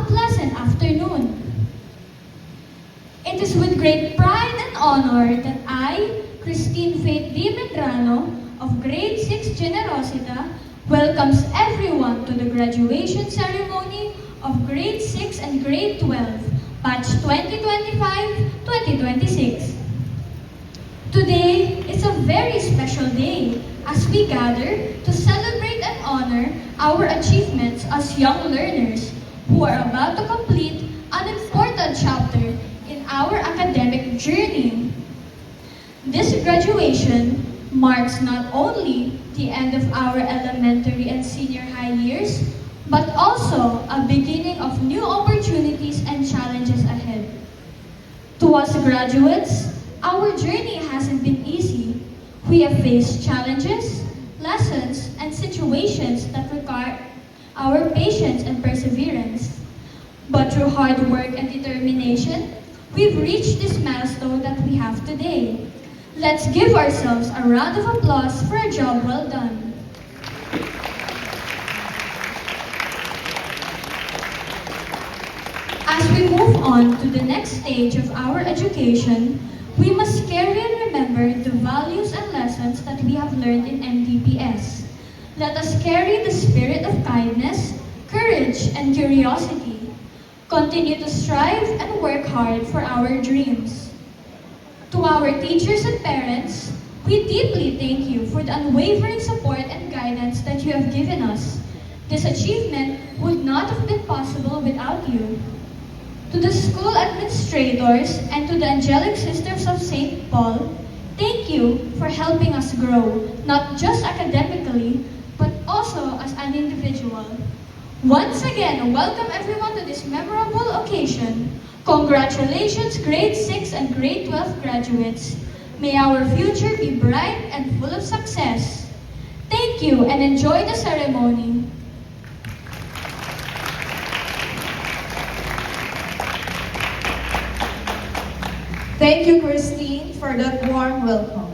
pleasant afternoon. It is with great pride and honor that I, Christine Faith D. Medrano, of Grade 6 Generosita, welcomes everyone to the graduation ceremony of Grade 6 and Grade 12, Batch 2025-2026. Today is a very special day as we gather to celebrate and honor our achievements as young learners who are about to complete an important chapter in our academic journey. This graduation marks not only the end of our elementary and senior high years, but also a beginning of new opportunities and challenges ahead. To us graduates, our journey hasn't been easy. We have faced challenges, lessons, and situations that require our patience and perseverance. But through hard work and determination, we've reached this milestone that we have today. Let's give ourselves a round of applause for a job well done. As we move on to the next stage of our education, we must carry and remember the values and lessons that we have learned in MDPS. Let us carry the spirit of kindness, courage, and curiosity. Continue to strive and work hard for our dreams. To our teachers and parents, we deeply thank you for the unwavering support and guidance that you have given us. This achievement would not have been possible without you. To the school administrators and to the Angelic Sisters of St. Paul, thank you for helping us grow, not just academically, but also as an individual. Once again, welcome everyone to this memorable occasion. Congratulations, Grade 6 and Grade 12 graduates. May our future be bright and full of success. Thank you and enjoy the ceremony. Thank you, Christine, for that warm welcome.